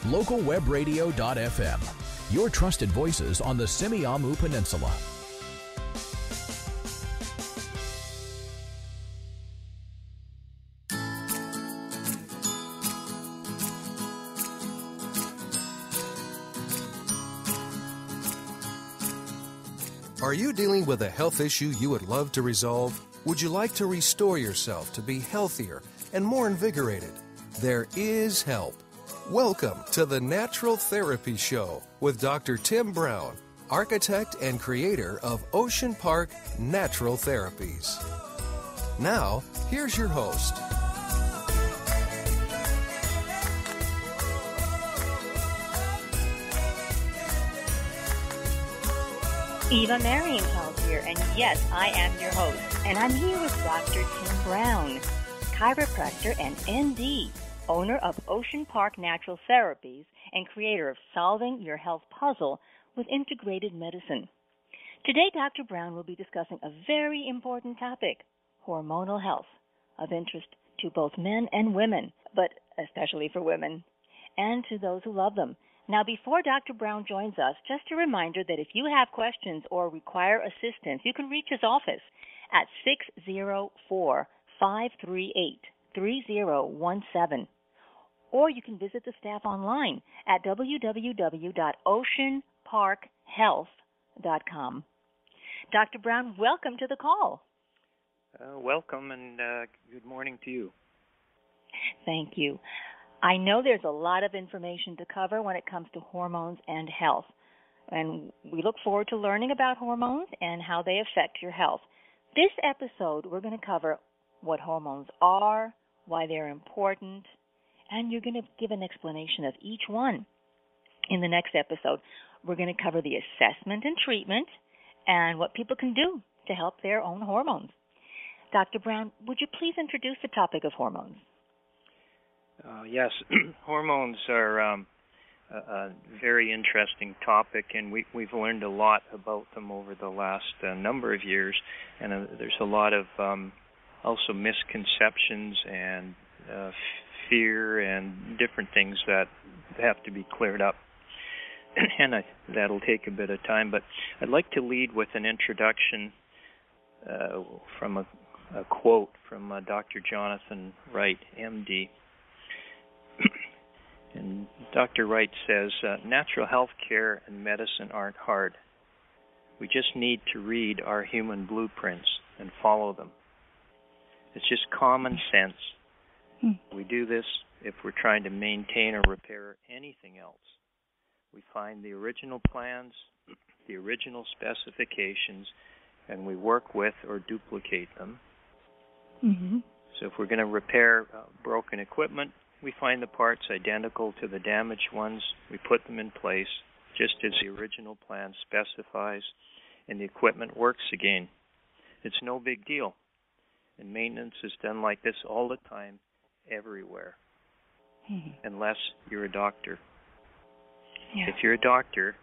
localwebradio.fm, your trusted voices on the Semiahmoo Peninsula. Are you dealing with a health issue you would love to resolve? Would you like to restore yourself to be healthier and more invigorated? There is help. Welcome to the Natural Therapy Show with Dr. Tim Brown, architect and creator of Ocean Park Natural Therapies. Now, here's your host. Eva Marienchild here, and yes, I am your host. And I'm here with Dr. Tim Brown, chiropractor and ND, owner of Ocean Park Natural Therapies and creator of Solving Your Health Puzzle with Integrated Medicine. Today, Dr. Brown will be discussing a very important topic, hormonal health, of interest to both men and women, but especially for women, and to those who love them. Now, before Dr. Brown joins us, just a reminder that if you have questions or require assistance, you can reach his office at 604-538-3017. Or you can visit the staff online at www.oceanparkhealth.com. Dr. Brown, welcome to the call. Welcome, and good morning to you. Thank you. I know there's a lot of information to cover when it comes to hormones and health, and we look forward to learning about hormones and how they affect your health. This episode, we're going to cover what hormones are, why they're important, and you're going to give an explanation of each one. In the next episode, we're going to cover the assessment and treatment and what people can do to help their own hormones. Dr. Brown, would you please introduce the topic of hormones? Yes, hormones are a very interesting topic, and we've learned a lot about them over the last number of years, and there's a lot of also misconceptions and fear and different things that have to be cleared up, and that'll take a bit of time, but I'd like to lead with an introduction from a quote from Dr. Jonathan Wright, MD. And Dr. Wright says, natural health care and medicine aren't hard. We just need to read our human blueprints and follow them. It's just common sense. We do this if we're trying to maintain or repair anything else. We find the original plans, the original specifications, and we work with or duplicate them. Mm-hmm. So if we're going to repair broken equipment, we find the parts identical to the damaged ones. We put them in place just as the original plan specifies, and the equipment works again. It's no big deal. And maintenance is done like this all the time, everywhere, unless you're a doctor. Yeah. If you're a doctor,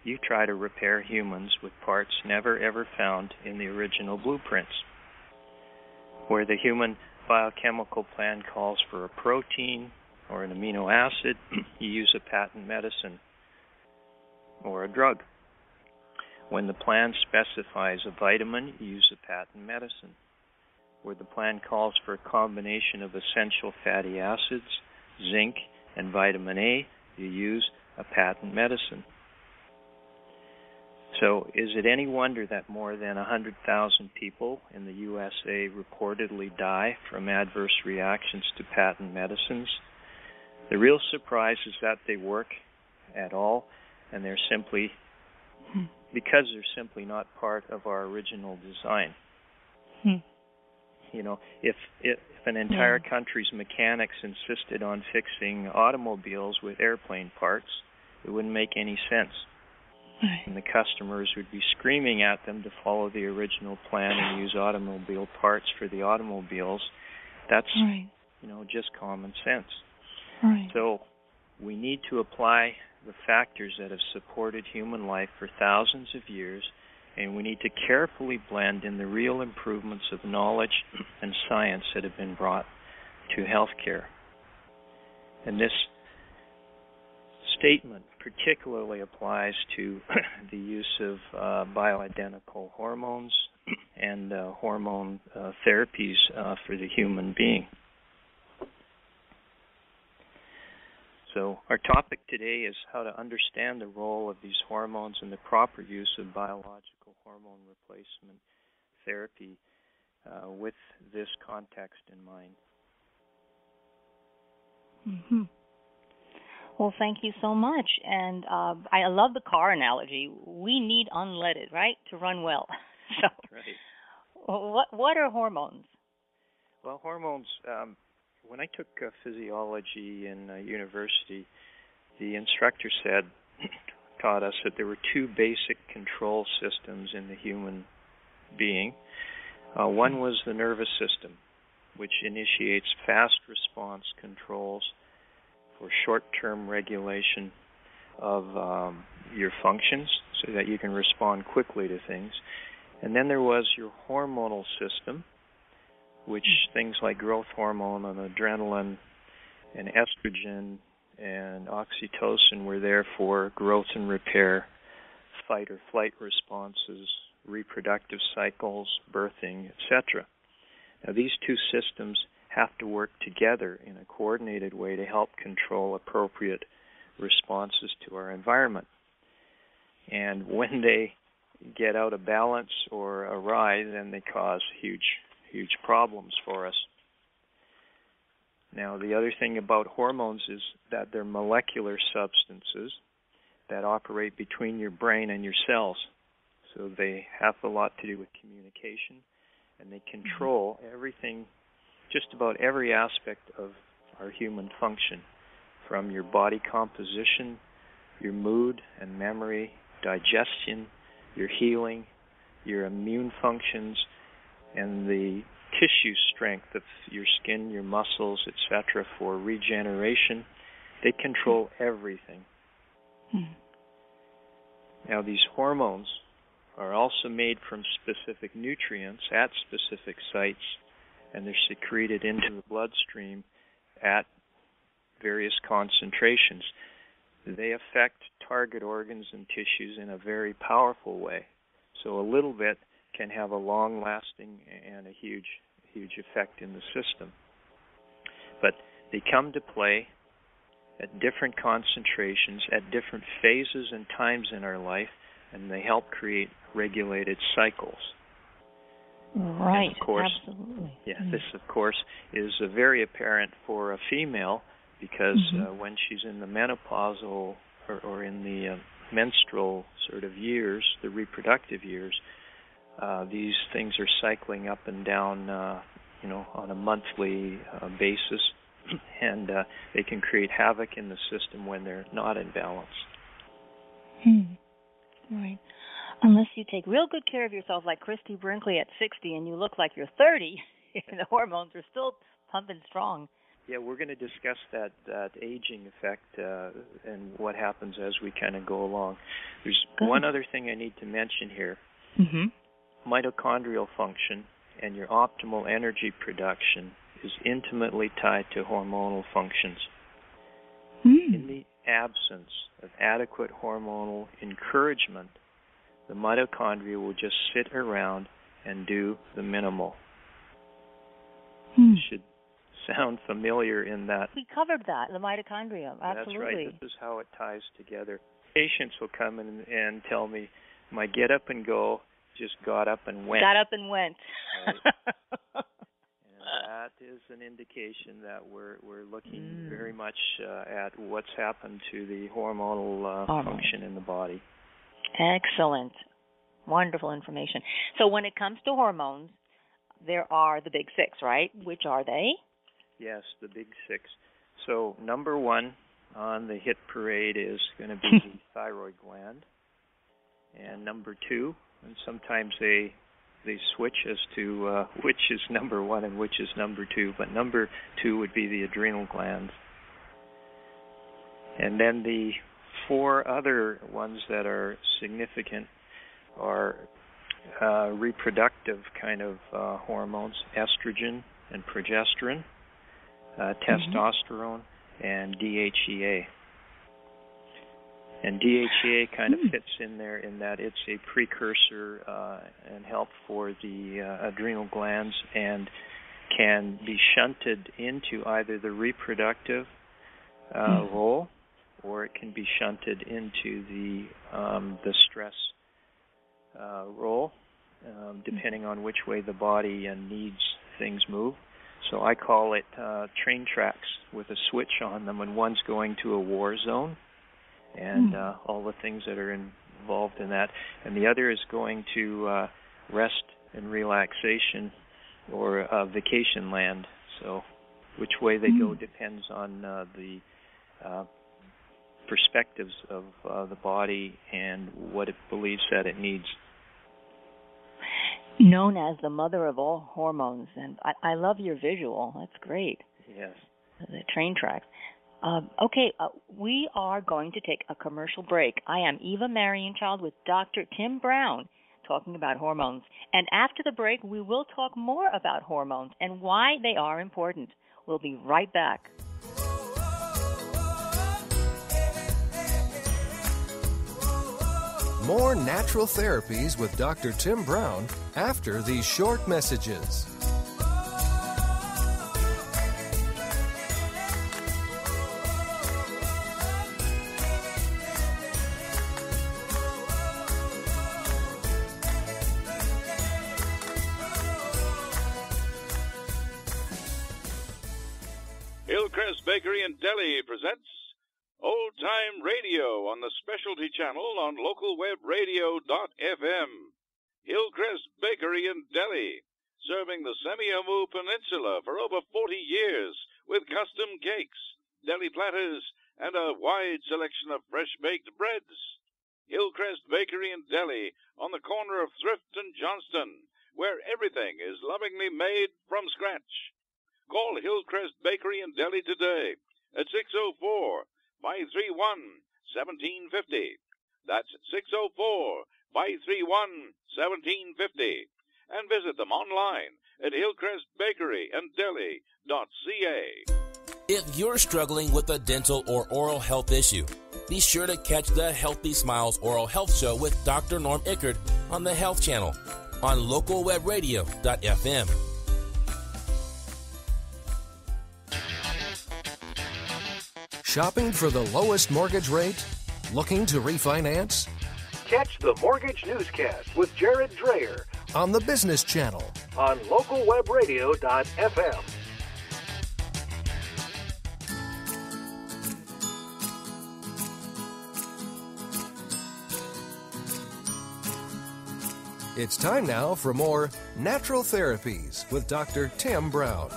you try to repair humans with parts never ever found in the original blueprints. Where the human biochemical plan calls for a protein or an amino acid, you use a patent medicine or a drug. When the plan specifies a vitamin, you use a patent medicine. Where the plan calls for a combination of essential fatty acids, zinc, and vitamin A, you use a patent medicine. So is it any wonder that more than 100,000 people in the USA reportedly die from adverse reactions to patent medicines? The real surprise is that they work at all, and they're simply not part of our original design. You know, if an entire country's mechanics insisted on fixing automobiles with airplane parts, it wouldn't make any sense. And the customers would be screaming at them to follow the original plan and use automobile parts for the automobiles. That's, just common sense. Right. So we need to apply the factors that have supported human life for thousands of years, and we need to carefully blend in the real improvements of knowledge and science that have been brought to healthcare. And this statement particularly applies to the use of bioidentical hormones and hormone therapies for the human being. So our topic today is how to understand the role of these hormones and the proper use of biological hormone replacement therapy with this context in mind. Mm-hmm. Well, thank you so much. And I love the car analogy. We need unleaded, right, to run well. So, right. What are hormones? Well, hormones, when I took physiology in university, the instructor taught us that there were two basic control systems in the human being. One was the nervous system, which initiates fast response controls for short-term regulation of your functions so that you can respond quickly to things. And then there was your hormonal system, which things like growth hormone and adrenaline and estrogen and oxytocin were there for growth and repair, fight or flight responses, reproductive cycles, birthing, etc. Now, these two systems have to work together in a coordinated way to help control appropriate responses to our environment. And when they get out of balance or awry, then they cause huge problems for us. Now, the other thing about hormones is that they're molecular substances that operate between your brain and your cells. So they have a lot to do with communication, and they control everything, just about every aspect of our human function, from your body composition, your mood and memory, digestion, your healing, your immune functions, and the tissue strength of your skin, your muscles, etc., for regeneration. They control everything. Now, these hormones are also made from specific nutrients at specific sites, and they're secreted into the bloodstream at various concentrations. They affect target organs and tissues in a very powerful way. So a little bit can have a long-lasting and a huge effect in the system. But they come to play at different concentrations, at different phases and times in our life, and they help create regulated cycles. Right, and of course, absolutely. Yeah, this, of course, is very apparent for a female because when she's in the menopausal or in the menstrual sort of years, the reproductive years, these things are cycling up and down, on a monthly basis, and they can create havoc in the system when they're not in balance. Right. Unless you take real good care of yourself, like Christy Brinkley at 60, and you look like you're 30, the hormones are still pumping strong. Yeah, we're going to discuss that aging effect and what happens as we kind of go along. There's one other thing I need to mention here. Mitochondrial function and your optimal energy production is intimately tied to hormonal functions. In the absence of adequate hormonal encouragement, the mitochondria will just sit around and do the minimal. It should sound familiar in that. We covered that, the mitochondria, absolutely. That's right. This is how it ties together. Patients will come in and tell me, my get up and go just got up and went. Got up and went. Right? And that is an indication that we're looking very much at what's happened to the hormonal function in the body. Excellent. Wonderful information. So when it comes to hormones, there are the big six, right? Which are they? Yes, the big six. So number one on the hit parade is going to be the thyroid gland. And number two, and sometimes they switch as to which is number one and which is number two, but number two would be the adrenal glands. And then the four other ones that are significant are reproductive kind of hormones, estrogen and progesterone, testosterone, and DHEA. And DHEA kind of fits in there in that it's a precursor and help for the adrenal glands and can be shunted into either the reproductive role, or it can be shunted into the stress role, depending on which way the body needs things move. So I call it train tracks with a switch on them, and one's going to a war zone, and all the things that are involved in that, and the other is going to rest and relaxation or vacation land. So which way they go depends on the perspectives of the body and what it believes that it needs. Known as the mother of all hormones, and I love your visual. That's great. Yes. The train tracks. We are going to take a commercial break. I am Eva Marienchild with Dr. Tim Brown talking about hormones. And after the break, we will talk more about hormones and why they are important. We'll be right back. More natural therapies with Dr. Tim Brown after these short messages. Hillcrest Bakery in Delhi presents Old Time Radio on the Specialty Channel on localwebradio.fm. Hillcrest Bakery in Delhi, serving the Semi-Jammu Peninsula for over 40 years with custom cakes, deli platters, and a wide selection of fresh-baked breads. Hillcrest Bakery in Delhi on the corner of Thrift and Johnston, where everything is lovingly made from scratch. Call Hillcrest Bakery in Delhi today at 604-531-1750. That's 604-531-1750. And visit them online at hillcrestbakeryanddelhi.ca. If you're struggling with a dental or oral health issue, be sure to catch the Healthy Smiles Oral Health Show with Dr. Norm Ickard on the Health Channel on localwebradio.fm. Shopping for the lowest mortgage rate? Looking to refinance? Catch the Mortgage Newscast with Jared Dreyer On the Business Channel. on localwebradio.fm. It's time now for more Natural Therapies with Dr. Tim Brown.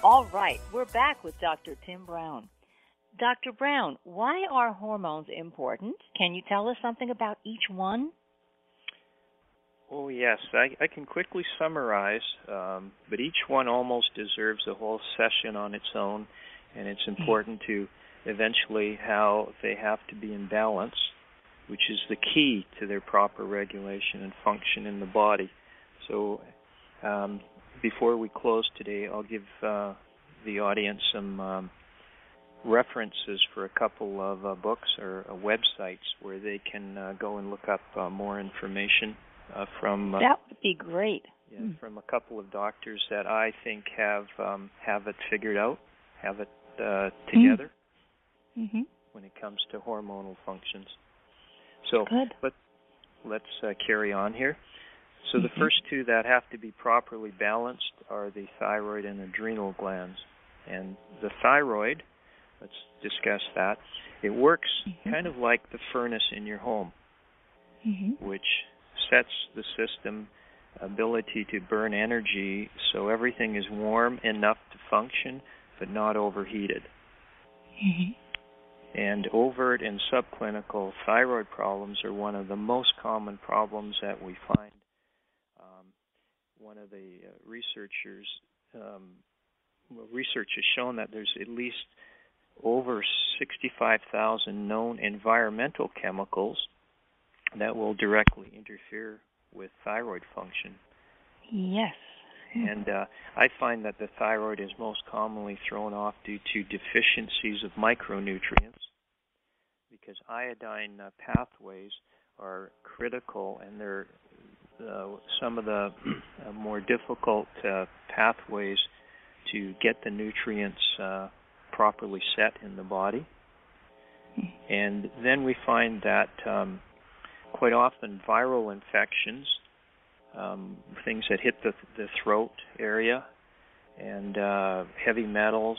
All right, we're back with Dr. Tim Brown. Dr. Brown, why are hormones important? Can you tell us something about each one? Oh, yes. I can quickly summarize, but each one almost deserves a whole session on its own, and it's important to eventually how they have to be in balance, which is the key to their proper regulation and function in the body. So before we close today, I'll give the audience some references for a couple of books or websites where they can go and look up more information from that would be great. From a couple of doctors that I think have it figured out, have it together when it comes to hormonal functions. So let's carry on here. So the first two that have to be properly balanced are the thyroid and adrenal glands. And the thyroid, let's discuss that. It works kind of like the furnace in your home, which sets the system ability to burn energy so everything is warm enough to function but not overheated. And overt and subclinical thyroid problems are one of the most common problems that we find. One of the research has shown that there's at least over 65,000 known environmental chemicals that will directly interfere with thyroid function. Yes. And I find that the thyroid is most commonly thrown off due to deficiencies of micronutrients, because iodine pathways are critical, and they're some of the more difficult pathways to get the nutrients properly set in the body. And then we find that quite often viral infections, things that hit the throat area, and heavy metals,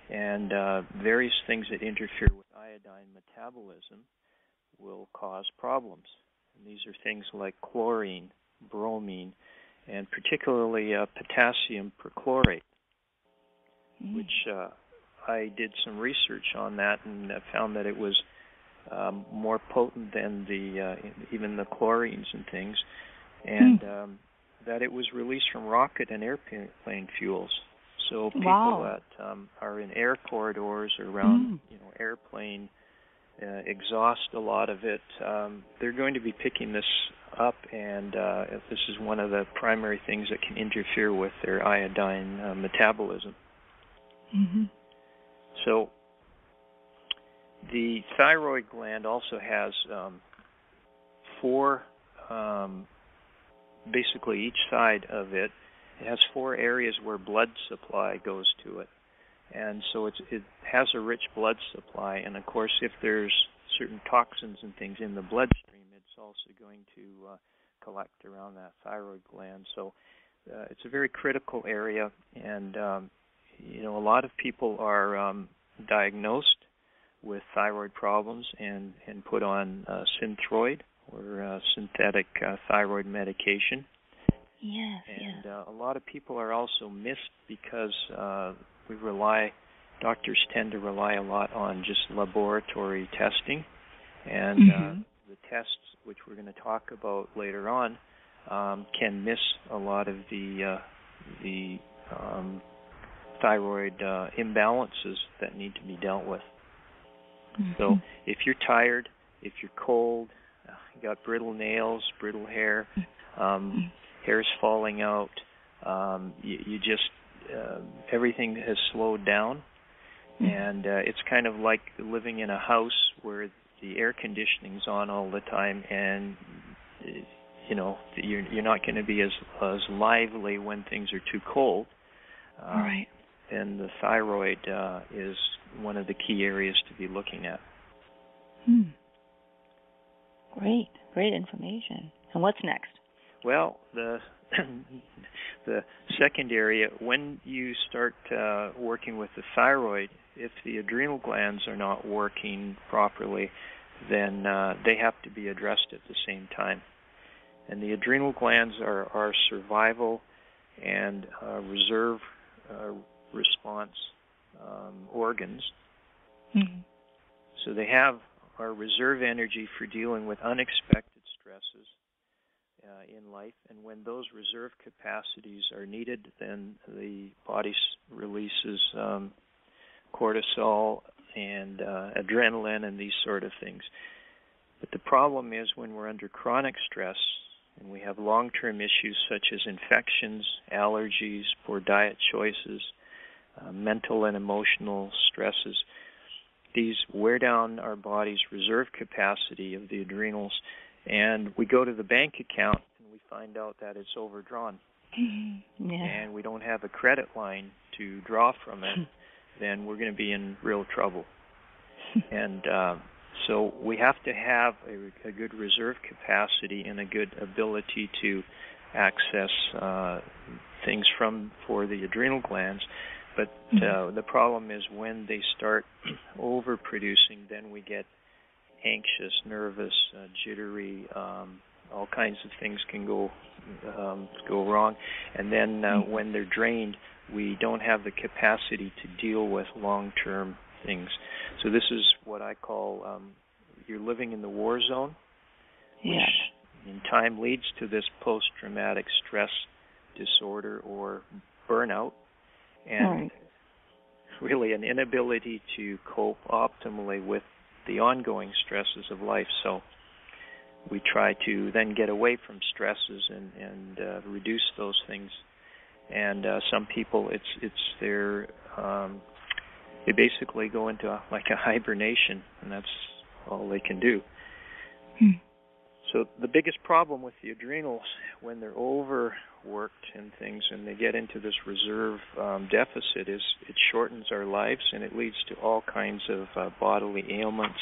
and various things that interfere with iodine metabolism will cause problems. And these are things like chlorine, bromine, and particularly potassium perchlorate, which I did some research on that and found that it was more potent than even the chlorines and things, and that it was released from rocket and airplane fuels. So people that are in air corridors or around airplane exhaust a lot of it, they're going to be picking this up, and this is one of the primary things that can interfere with their iodine metabolism. So the thyroid gland also has four, basically each side of it, it has four areas where blood supply goes to it. And so it has a rich blood supply, and of course if there's certain toxins and things in the bloodstream, it's also going to collect around that thyroid gland. So it's a very critical area, and a lot of people are diagnosed with thyroid problems and put on Synthroid, or synthetic thyroid medication. Yes. And a lot of people are also missed because doctors tend to rely a lot on just laboratory testing, and the tests, which we're going to talk about later on, can miss a lot of the thyroid imbalances that need to be dealt with. So if you're tired, if you're cold, you got brittle nails, brittle hair, hair's falling out, you just everything has slowed down, and it's kind of like living in a house where the air conditioning's on all the time, and you're not going to be as lively when things are too cold. Right. And the thyroid is one of the key areas to be looking at. Great information. And what's next? Well, the second area, when you start working with the thyroid, if the adrenal glands are not working properly, then they have to be addressed at the same time. And the adrenal glands are our survival and reserve response organs. So they have our reserve energy for dealing with unexpected stresses in life, and when those reserve capacities are needed, then the body releases cortisol and adrenaline and these sort of things. But the problem is when we're under chronic stress and we have long-term issues such as infections, allergies, poor diet choices, mental and emotional stresses, these wear down our body's reserve capacity of the adrenals, and we go to the bank account and we find out that it's overdrawn. And we don't have a credit line to draw from it, then we're going to be in real trouble. And so we have to have a good reserve capacity and a good ability to access things for the adrenal glands. But the problem is when they start overproducing, then we get anxious, nervous, jittery, all kinds of things can go wrong. And then when they're drained, we don't have the capacity to deal with long-term things. So this is what I call you're living in the war zone, which in time leads to this post-traumatic stress disorder or burnout. And really an inability to cope optimally with the ongoing stresses of life. So we try to then get away from stresses and reduce those things. And some people, it's their they basically go into a hibernation, and that's all they can do. So the biggest problem with the adrenals when they're overworked and things and they get into this reserve deficit is it shortens our lives, and it leads to all kinds of bodily ailments.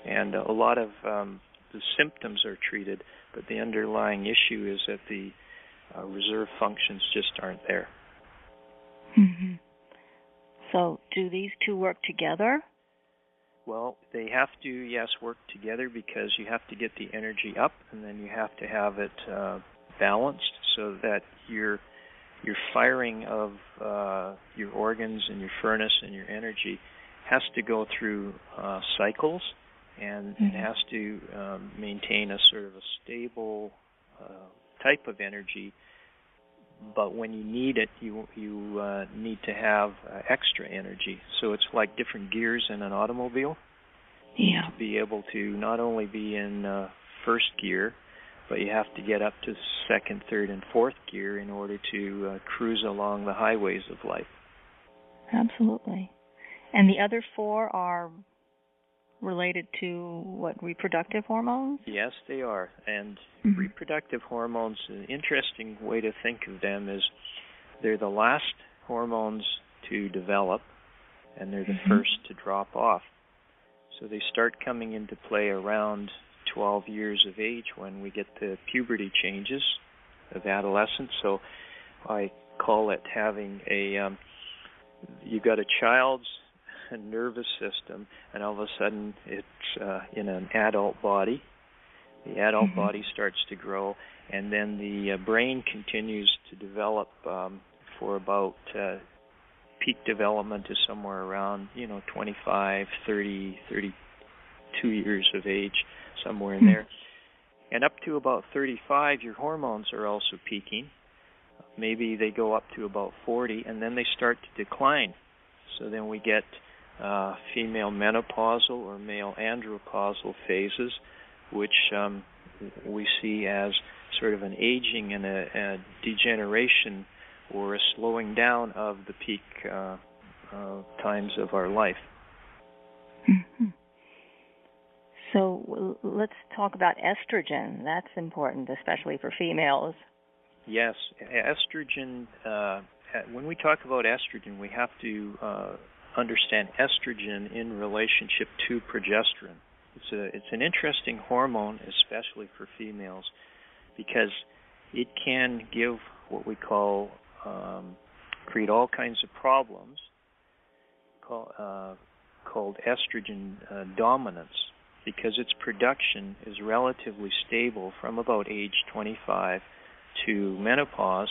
And a lot of the symptoms are treated, but the underlying issue is that the reserve functions just aren't there. Mm-hmm. So do these two work together? Well, they have to, yes, work together because you have to get the energy up, and then you have to have it balanced so that your firing of your organs and your furnace and your energy has to go through cycles, and it has to maintain a sort of a stable type of energy. But when you need it, you need to have extra energy. So it's like different gears in an automobile. Yeah. To be able to not only be in first gear, but you have to get up to second, third, and fourth gear in order to cruise along the highways of life. Absolutely. And the other four are related to, what, reproductive hormones? Yes, they are. And reproductive hormones, an interesting way to think of them is they're the last hormones to develop, and they're the first to drop off. So they start coming into play around 12 years of age when we get the puberty changes of adolescence. So I call it having you got a child's nervous system, and all of a sudden it's in an adult body. The adult body starts to grow, and then the brain continues to develop for about peak development is somewhere around 25, 30, 32 years of age, somewhere in there. And up to about 35, your hormones are also peaking. Maybe they go up to about 40, and then they start to decline. So then we get female menopausal or male andropausal phases, which we see as sort of an aging and a degeneration or a slowing down of the peak times of our life. So let's talk about estrogen. That's important, especially for females. Yes, estrogen, when we talk about estrogen, we have to understand estrogen in relationship to progesterone. It's an interesting hormone, especially for females, because it can give what we call create all kinds of problems called estrogen dominance, because its production is relatively stable from about age 25 to menopause,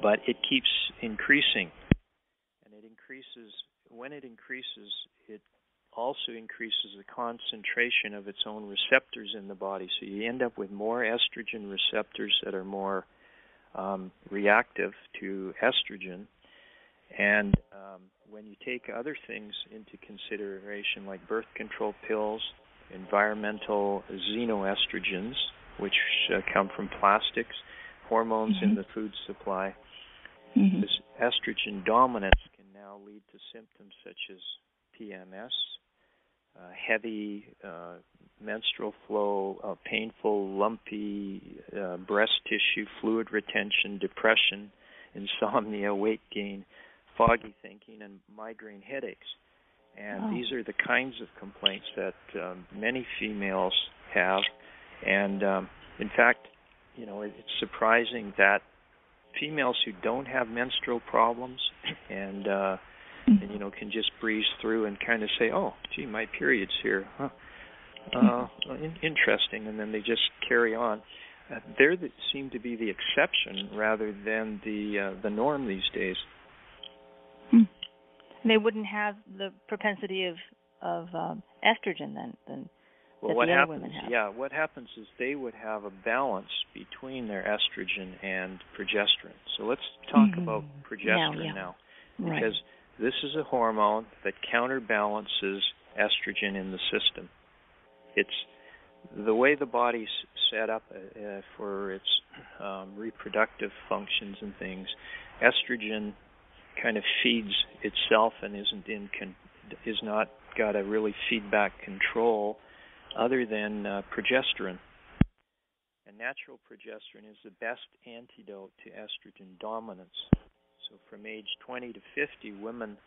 but it keeps increasing, and it increases. When it increases, it also increases the concentration of its own receptors in the body. So you end up with more estrogen receptors that are more reactive to estrogen. And when you take other things into consideration, like birth control pills, environmental xenoestrogens, which come from plastics, hormones in the food supply, this estrogen dominance can now lead to symptoms such as PMS, heavy menstrual flow, painful, lumpy breast tissue, fluid retention, depression, insomnia, weight gain, foggy thinking, and migraine headaches. And these are the kinds of complaints that many females have. And in fact, it's surprising that females who don't have menstrual problems and can just breeze through and kind of say, "Oh, gee, my period's here. Huh. Interesting," and then they just carry on. They seem to be the exception rather than the norm these days. They wouldn't have the propensity of estrogen then. Well, what happens? Yeah, what happens is they would have a balance between their estrogen and progesterone. So let's talk about progesterone now, because this is a hormone that counterbalances estrogen in the system. It's the way the body's set up for its reproductive functions and things. Estrogen kind of feeds itself and is not got a really feedback control other than progesterone. And natural progesterone is the best antidote to estrogen dominance. So from age 20 to 50, women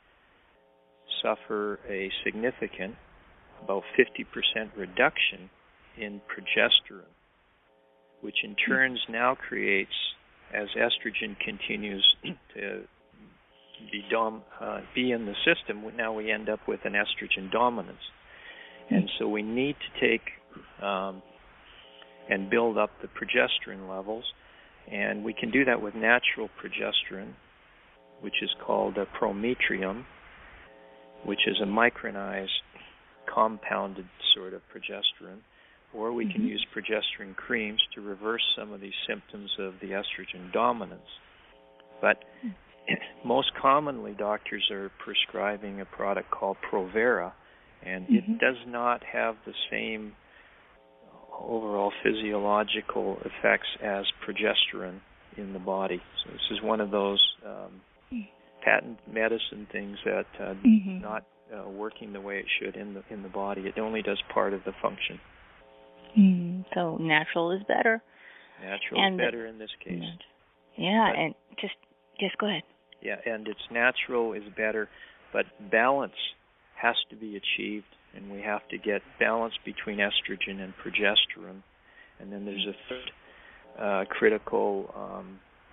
suffer a significant, about 50% reduction in progesterone, which in turn now creates, as estrogen continues to be in the system, now we end up with an estrogen dominance. And so we need to take and build up the progesterone levels, and we can do that with natural progesterone, which is called prometrium, which is a micronized, compounded sort of progesterone, or we can use progesterone creams to reverse some of these symptoms of the estrogen dominance. But most commonly, doctors are prescribing a product called Provera, and it does not have the same overall physiological effects as progesterone in the body. So this is one of those patent medicine things that not working the way it should in the body. It only does part of the function. So natural is better. Natural is better in this case. Yeah, but, and just go ahead. Yeah, and it's natural is better, but balance has to be achieved, and we have to get balance between estrogen and progesterone. And then there's a third critical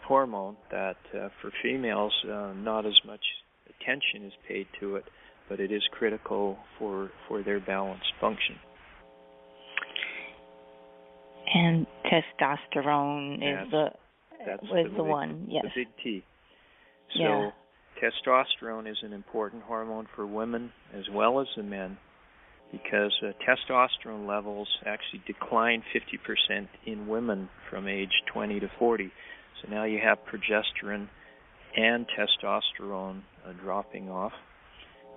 hormone that for females not as much attention is paid to it, but it is critical for their balanced function. And testosterone is the one, yes. The big T. So testosterone is an important hormone for women as well as the men, because testosterone levels actually decline 50% in women from age 20 to 40. So now you have progesterone and testosterone dropping off,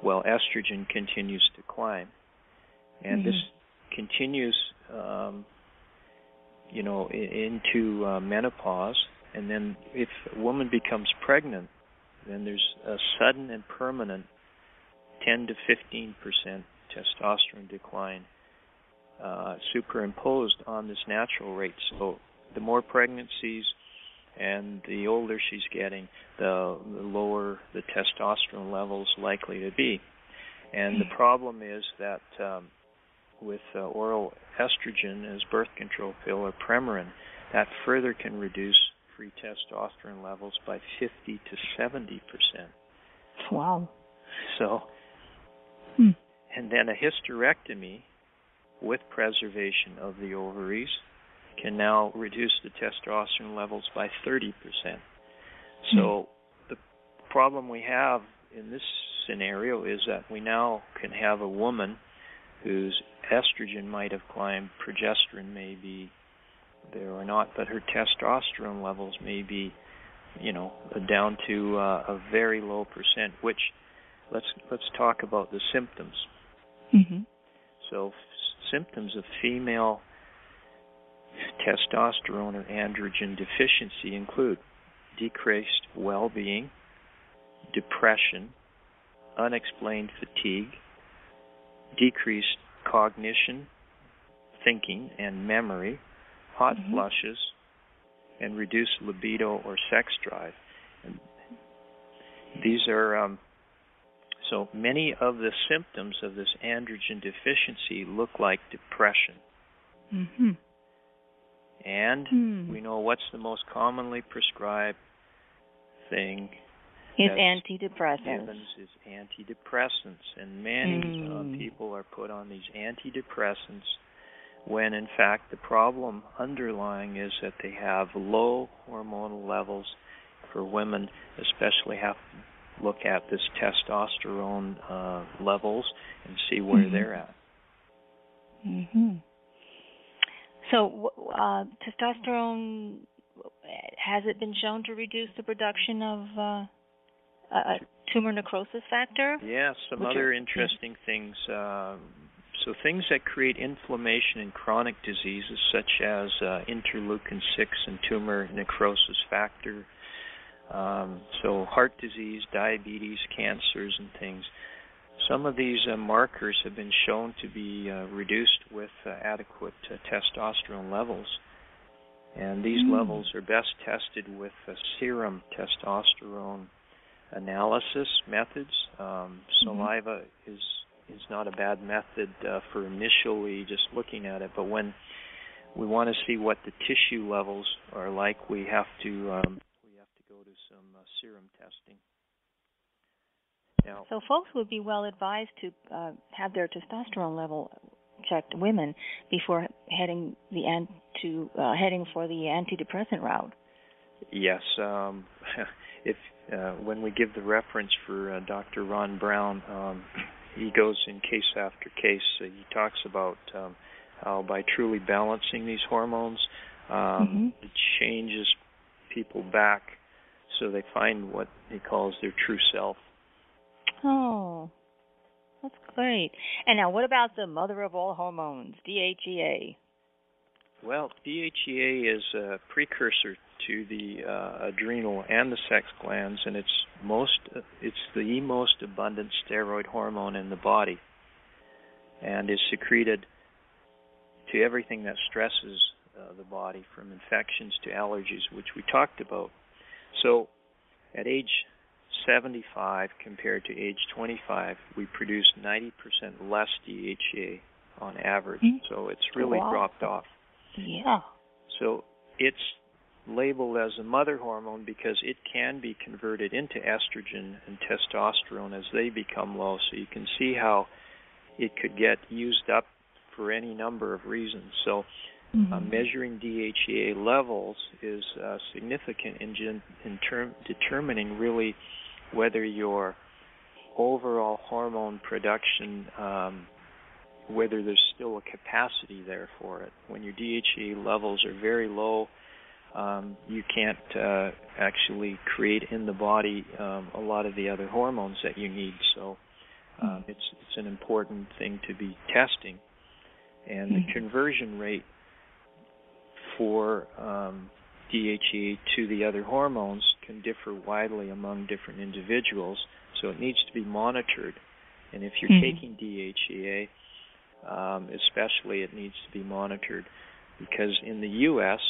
while estrogen continues to climb. And this continues into menopause, and then if a woman becomes pregnant, then there's a sudden and permanent 10 to 15% testosterone decline superimposed on this natural rate. So the more pregnancies and the older she's getting, the lower the testosterone level is likely to be. And the problem is that with oral estrogen as birth control pill or Premarin, that further can reduce free testosterone levels by 50 to 70%. Wow. So, and then a hysterectomy with preservation of the ovaries can now reduce the testosterone levels by 30%. So the problem we have in this scenario is that we now can have a woman whose estrogen might have climbed, progesterone may be there or not, but her testosterone levels may be, down to a very low percent. Which let's talk about the symptoms. So symptoms of female testosterone or androgen deficiency include decreased well-being, depression, unexplained fatigue, decreased cognition, thinking, and memory, hot flushes, and reduced libido or sex drive. And these are so many of the symptoms of this androgen deficiency look like depression. And we know what's the most commonly prescribed thing. Is antidepressants. Is antidepressants, and many people are put on these antidepressants when in fact the problem underlying is that they have low hormonal levels. For women especially, have to look at this testosterone levels and see where they're at. So testosterone, has it been shown to reduce the production of tumor necrosis factor? Yeah, some other interesting things. So things that create inflammation in chronic diseases, such as interleukin-6 and tumor necrosis factor. So heart disease, diabetes, cancers, and things. Some of these markers have been shown to be reduced with adequate testosterone levels. And these levels are best tested with serum testosterone analysis methods. Saliva is not a bad method for initially just looking at it, but when we want to see what the tissue levels are like, we have to go to some serum testing. Now, so folks would be well advised to have their testosterone level checked, women, before heading for the antidepressant route. Yes, if when we give the reference for Dr. Ron Brown, he goes in case after case. He talks about how by truly balancing these hormones, it changes people back so they find what he calls their true self. Oh, that's great. And now what about the mother of all hormones, DHEA? Well, DHEA is a precursor to the adrenal and the sex glands, and it's the most abundant steroid hormone in the body, and is secreted to everything that stresses the body, from infections to allergies, which we talked about. So at age 75 compared to age 25, we produce 90% less DHEA on average. So it's really dropped off. Yeah. So it's labeled as a mother hormone because it can be converted into estrogen and testosterone as they become low. So you can see how it could get used up for any number of reasons. So measuring DHEA levels is significant in determining really whether your overall hormone production, whether there's still a capacity there for it. When your DHEA levels are very low, you can't actually create in the body a lot of the other hormones that you need. So it's an important thing to be testing. And the conversion rate for DHEA to the other hormones can differ widely among different individuals, so it needs to be monitored. And if you're taking DHEA, especially, it needs to be monitored, because in the U.S.,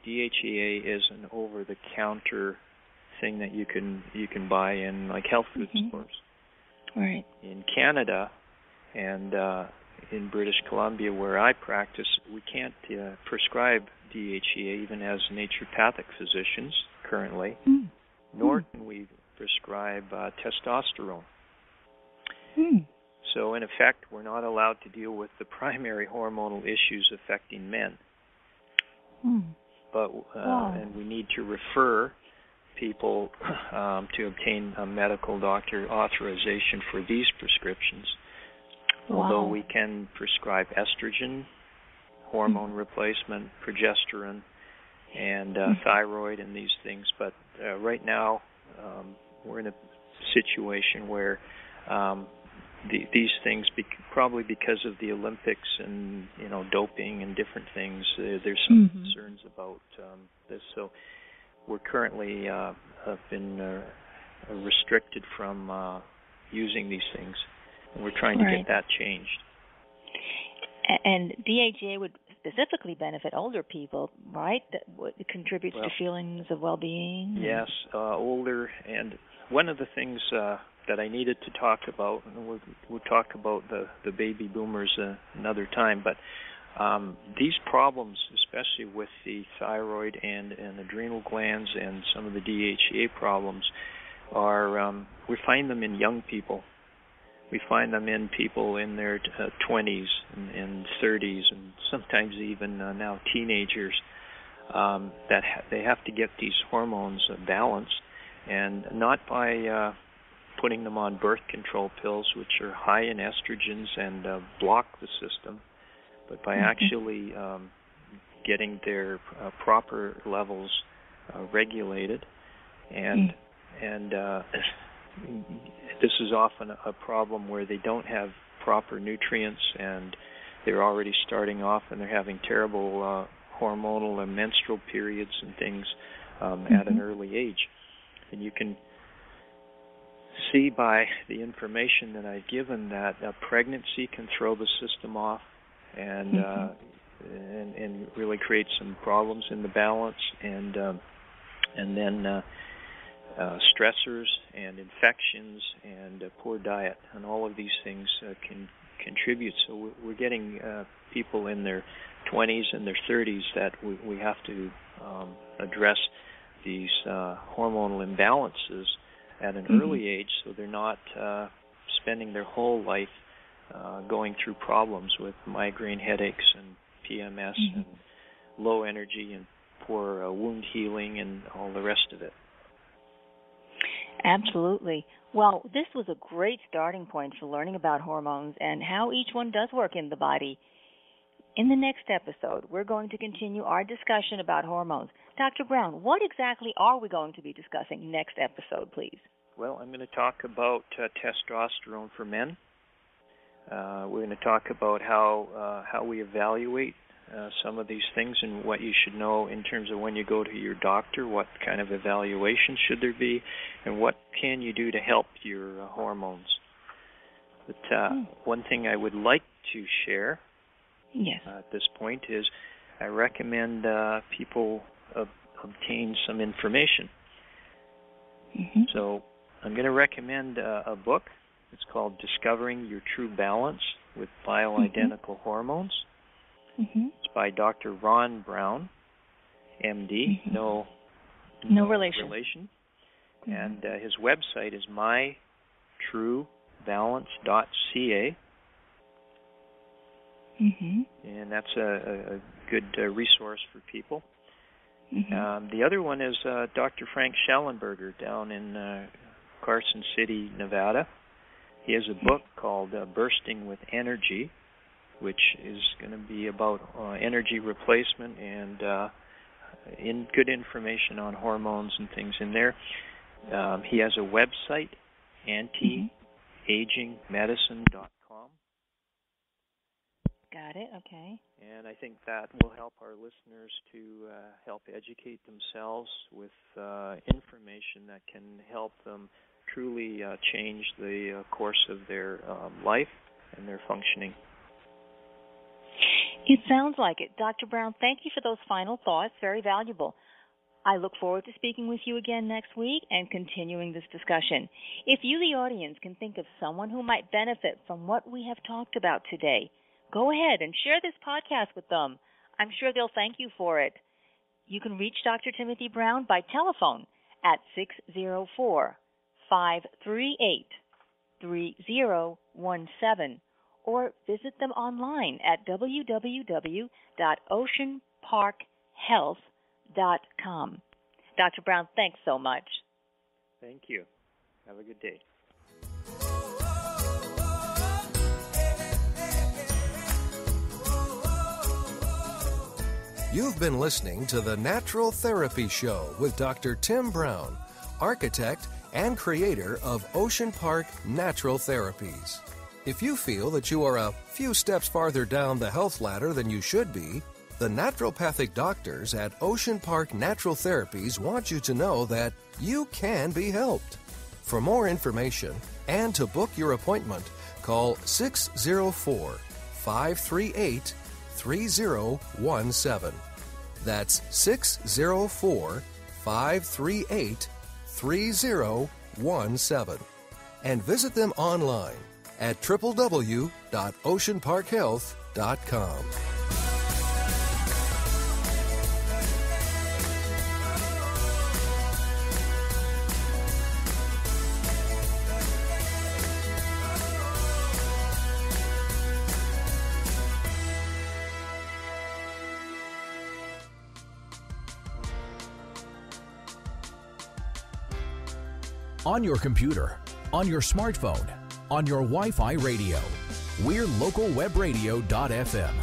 DHEA is an over-the-counter thing that you can buy in like health food stores. Right. In Canada and in British Columbia, where I practice, we can't prescribe DHEA even as naturopathic physicians currently, nor can we prescribe testosterone. So in effect, we're not allowed to deal with the primary hormonal issues affecting men. But and we need to refer people to obtain a medical doctor authorization for these prescriptions. Although we can prescribe estrogen, hormone replacement, progesterone, and thyroid and these things. But right now, we're in a situation where these things, probably because of the Olympics and doping and different things, there's some concerns about this. So we're currently have been restricted from using these things, and we're trying to get that changed. And DHEA would specifically benefit older people, right? That contributes to feelings of well-being. Yes, older. And one of the things that I needed to talk about, and we'll talk about the baby boomers another time, but these problems, especially with the thyroid and adrenal glands and some of the DHEA problems, are we find them in young people. We find them in people in their 20s and 30s, and sometimes even now teenagers, that they have to get these hormones balanced, and not by putting them on birth control pills, which are high in estrogens and block the system, but by actually getting their proper levels regulated and this is often a problem where they don't have proper nutrients, and they're already starting off, and they're having terrible hormonal and menstrual periods and things at an early age. And you can see by the information that I've given that a pregnancy can throw the system off and really create some problems in the balance, and then stressors and infections and poor diet, and all of these things can contribute. So we're getting people in their 20s and their 30s that we have to address these hormonal imbalances at an early age, so they're not spending their whole life going through problems with migraine headaches and PMS and low energy and poor wound healing and all the rest of it. Absolutely. Well, this was a great starting point for learning about hormones and how each one does work in the body. In the next episode, we're going to continue our discussion about hormones. Dr. Brown, what exactly are we going to be discussing next episode, please? Well, I'm going to talk about testosterone for men. We're going to talk about how we evaluate some of these things and what you should know in terms of when you go to your doctor, what kind of evaluation should there be, and what can you do to help your hormones. But one thing I would like to share at this point is I recommend people obtain some information. So I'm going to recommend a book. It's called Discovering Your True Balance with Bioidentical Hormones. It's by Dr. Ron Brown, MD, no relation. And his website is mytruebalance.ca. And that's a good resource for people. The other one is Dr. Frank Schellenberger down in Carson City, Nevada. He has a book called Bursting with Energy, which is going to be about energy replacement and good information on hormones and things in there. He has a website, antiagingmedicine.com. Got it, okay. And I think that will help our listeners to help educate themselves with information that can help them truly change the course of their life and their functioning. It sounds like it. Dr. Brown, thank you for those final thoughts. Very valuable. I look forward to speaking with you again next week and continuing this discussion. If you, the audience, can think of someone who might benefit from what we have talked about today, go ahead and share this podcast with them. I'm sure they'll thank you for it. You can reach Dr. Timothy Brown by telephone at 604-538-3017 or visit them online at www.oceanparkhealth.com. Dr. Brown, thanks so much. Thank you. Have a good day. You've been listening to the Natural Therapy Show with Dr. Tim Brown, architect and creator of Ocean Park Natural Therapies. If you feel that you are a few steps farther down the health ladder than you should be, the naturopathic doctors at Ocean Park Natural Therapies want you to know that you can be helped. For more information and to book your appointment, call 604-538-3017. That's 604-538-3017. And visit them online at www.oceanparkhealth.com. On your computer, on your smartphone, on your Wi-Fi radio. We're localwebradio.fm.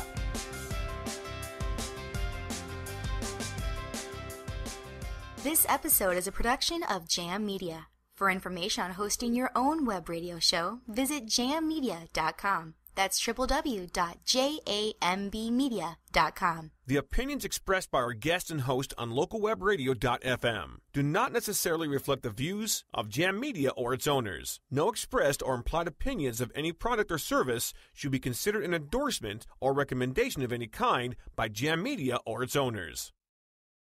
This episode is a production of Jam Media. For information on hosting your own web radio show, visit jammedia.com. That's www.jambmedia.com. The opinions expressed by our guest and host on localwebradio.fm do not necessarily reflect the views of Jam Media or its owners. No expressed or implied opinions of any product or service should be considered an endorsement or recommendation of any kind by Jam Media or its owners.